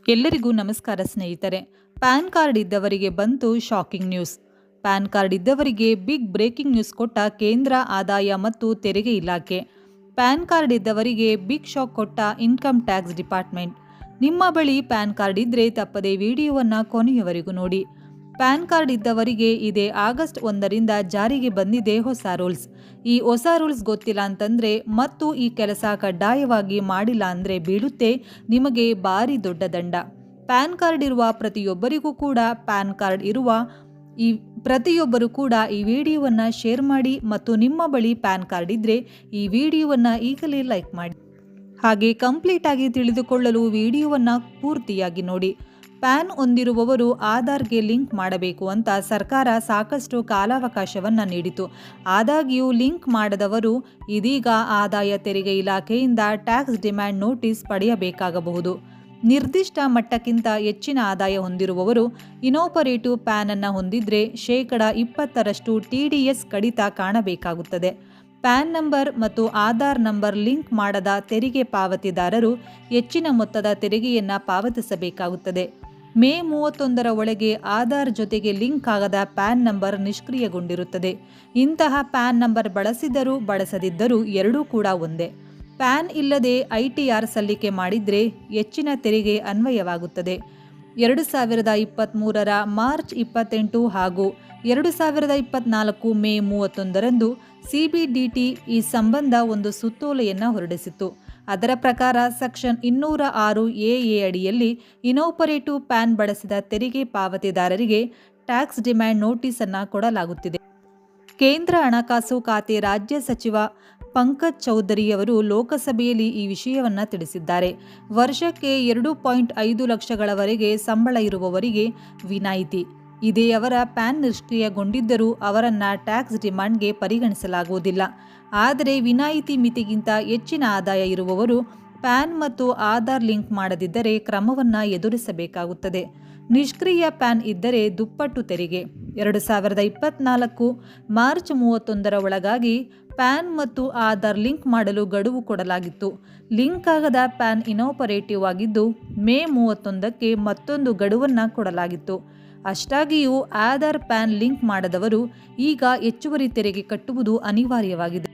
ಎಲ್ಲರಿಗೂ ನಮಸ್ಕಾರ ಸ್ನೇಹಿತರೆ. ಪ್ಯಾನ್ ಕಾರ್ಡ್ ಇದ್ದವರಿಗೆ ಬಂತು ಶಾಕಿಂಗ್ ನ್ಯೂಸ್. ಪ್ಯಾನ್ ಕಾರ್ಡ್ ಇದ್ದವರಿಗೆ ಬಿಗ್ ಬ್ರೇಕಿಂಗ್ ನ್ಯೂಸ್ ಕೊಟ್ಟ ಕೇಂದ್ರ ಆದಾಯ ಮತ್ತು ತೆರಿಗೆ ಇಲಾಖೆ. ಪ್ಯಾನ್ ಕಾರ್ಡ್ ಇದ್ದವರಿಗೆ ಬಿಗ್ ಶಾಕ್ ಕೊಟ್ಟ ಇನ್ಕಮ್ ಟ್ಯಾಕ್ಸ್ ಡಿಪಾರ್ಟ್ಮೆಂಟ್. ನಿಮ್ಮ ಬಳಿ ಪ್ಯಾನ್ ಕಾರ್ಡ್ ಇದ್ರೆ ತಪ್ಪದೆ ವಿಡಿಯೋವನ್ನು ಕೊನೆಯವರೆಗೂ ನೋಡಿ. ಪ್ಯಾನ್ ಕಾರ್ಡ್ ಇದ್ದವರಿಗೆ ಇದೇ ಆಗಸ್ಟ್ 1ರಿಂದ ಜಾರಿಗೆ ಬಂದಿದೆ ಹೊಸ ರೂಲ್ಸ್. ಈ ಹೊಸ ರೂಲ್ಸ್ ಗೊತ್ತಿಲ್ಲ ಅಂತಂದರೆ ಮತ್ತು ಈ ಕೆಲಸ ಕಡ್ಡಾಯವಾಗಿ ಮಾಡಿಲ್ಲ ಅಂದರೆ ಬೀಳುತ್ತೆ ನಿಮಗೆ ಭಾರಿ ದೊಡ್ಡ ದಂಡ. ಪ್ಯಾನ್ ಕಾರ್ಡ್ ಇರುವ ಪ್ರತಿಯೊಬ್ಬರಿಗೂ ಕೂಡ ಪ್ರತಿಯೊಬ್ಬರು ಕೂಡ ಈ ವಿಡಿಯೋವನ್ನು ಶೇರ್ ಮಾಡಿ ಮತ್ತು ನಿಮ್ಮ ಬಳಿ ಪ್ಯಾನ್ ಕಾರ್ಡ್ ಇದ್ದರೆ ಈ ವಿಡಿಯೋವನ್ನು ಈಗಲೇ ಲೈಕ್ ಮಾಡಿ. ಹಾಗೆ ಕಂಪ್ಲೀಟ್ ಆಗಿ ತಿಳಿದುಕೊಳ್ಳಲು ವಿಡಿಯೋವನ್ನು ಪೂರ್ತಿಯಾಗಿ ನೋಡಿ. ಪ್ಯಾನ್ ಹೊಂದಿರುವವರು ಆಧಾರ್ಗೆ ಲಿಂಕ್ ಮಾಡಬೇಕು ಅಂತ ಸರ್ಕಾರ ಸಾಕಷ್ಟು ಕಾಲಾವಕಾಶವನ್ನು ನೀಡಿತು. ಆದಾಗ್ಯೂ ಲಿಂಕ್ ಮಾಡದವರು ಇದೀಗ ಆದಾಯ ತೆರಿಗೆ ಇಲಾಖೆಯಿಂದ ಟ್ಯಾಕ್ಸ್ ಡಿಮ್ಯಾಂಡ್ ನೋಟಿಸ್ ಪಡೆಯಬೇಕಾಗಬಹುದು. ನಿರ್ದಿಷ್ಟ ಮಟ್ಟಕ್ಕಿಂತ ಹೆಚ್ಚಿನ ಆದಾಯ ಹೊಂದಿರುವವರು ಇನೋಪರೇಟಿವ್ ಪ್ಯಾನ್ ಅನ್ನು ಹೊಂದಿದ್ರೆ 20% TDS ಕಡಿತ ಕಾಣಬೇಕಾಗುತ್ತದೆ. ಪ್ಯಾನ್ ನಂಬರ್ ಮತ್ತು ಆಧಾರ್ ನಂಬರ್ ಲಿಂಕ್ ಮಾಡದ ತೆರಿಗೆ ಪಾವತಿದಾರರು ಹೆಚ್ಚಿನ ಮೊತ್ತದ ತೆರಿಗೆಯನ್ನು ಪಾವತಿಸಬೇಕಾಗುತ್ತದೆ. ಮೇ 31ರ ಒಳಗೆ ಆಧಾರ್ ಜೊತೆಗೆ ಲಿಂಕ್ ಆಗದ ಪ್ಯಾನ್ ನಂಬರ್ ನಿಷ್ಕ್ರಿಯಗೊಂಡಿರುತ್ತದೆ. ಇಂತಹ ಪ್ಯಾನ್ ನಂಬರ್ ಬಳಸಿದರೂ ಬಳಸದಿದ್ದರೂ ಎರಡೂ ಕೂಡ ಒಂದೇ. ಪ್ಯಾನ್ ಇಲ್ಲದೆ ITR ಸಲ್ಲಿಕೆ ಮಾಡಿದರೆ ಹೆಚ್ಚಿನ ತೆರಿಗೆ ಅನ್ವಯವಾಗುತ್ತದೆ. 2023ರ ಮಾರ್ಚ್ 28 ಹಾಗೂ 2024 ಮೇ 31ರಂದು CBDT ಈ ಸಂಬಂಧ ಒಂದು ಸುತ್ತೋಲೆಯನ್ನು ಹೊರಡಿಸಿತು. ಅದರ ಪ್ರಕಾರ ಸೆಕ್ಷನ್ 206AA ಅಡಿಯಲ್ಲಿ ಇನೋಪರೇಟಿವ್ ಪ್ಯಾನ್ ಬಳಸಿದ ತೆರಿಗೆ ಪಾವತಿದಾರರಿಗೆ ಟ್ಯಾಕ್ಸ್ ಡಿಮ್ಯಾಂಡ್ ನೋಟಿಸ್ ಅನ್ನು ಕೊಡಲಾಗುತ್ತಿದೆ. ಕೇಂದ್ರ ಹಣಕಾಸು ಖಾತೆ ರಾಜ್ಯ ಸಚಿವ ಪಂಕಜ್ ಚೌಧರಿಯವರು ಲೋಕಸಭೆಯಲ್ಲಿ ಈ ವಿಷಯವನ್ನು ತಿಳಿಸಿದ್ದಾರೆ. ವರ್ಷಕ್ಕೆ 2.5 ಲಕ್ಷಗಳವರೆಗೆ ಸಂಬಳ ಇರುವವರಿಗೆ ವಿನಾಯಿತಿ ಇದೇ. ಅವರ ಪ್ಯಾನ್ ನಿಷ್ಕ್ರಿಯಗೊಂಡಿದ್ದರೂ ಅವರನ್ನು ಟ್ಯಾಕ್ಸ್ ಡಿಮ್ಯಾಂಡ್ಗೆ ಪರಿಗಣಿಸಲಾಗುವುದಿಲ್ಲ. ಆದರೆ ವಿನಾಯಿತಿ ಮಿತಿಗಿಂತ ಹೆಚ್ಚಿನ ಆದಾಯ ಇರುವವರು ಪ್ಯಾನ್ ಮತ್ತು ಆಧಾರ್ ಲಿಂಕ್ ಮಾಡದಿದ್ದರೆ ಕ್ರಮವನ್ನು ಎದುರಿಸಬೇಕಾಗುತ್ತದೆ. ನಿಷ್ಕ್ರಿಯ ಪ್ಯಾನ್ ಇದ್ದರೆ ದುಪ್ಪಟ್ಟು ತೆರಿಗೆ. 2024 ಮಾರ್ಚ್ 31ರ ಒಳಗಾಗಿ ಪ್ಯಾನ್ ಮತ್ತು ಆಧಾರ್ ಲಿಂಕ್ ಮಾಡಲು ಗಡುವು ಕೊಡಲಾಗಿತ್ತು. ಲಿಂಕ್ ಆಗದ ಪ್ಯಾನ್ ಇನೋಪರೇಟಿವ್ ಆಗಿದ್ದು ಮೇ 31ಕ್ಕೆ ಮತ್ತೊಂದು ಗಡುವನ್ನು ಕೊಡಲಾಗಿತ್ತು. ಅಷ್ಟಾಗಿಯೂ ಆಧಾರ್ ಪ್ಯಾನ್ ಲಿಂಕ್ ಮಾಡದವರು ಈಗ ಹೆಚ್ಚುವರಿ ತೆರಿಗೆ ಕಟ್ಟುವುದು ಅನಿವಾರ್ಯವಾಗಿದೆ.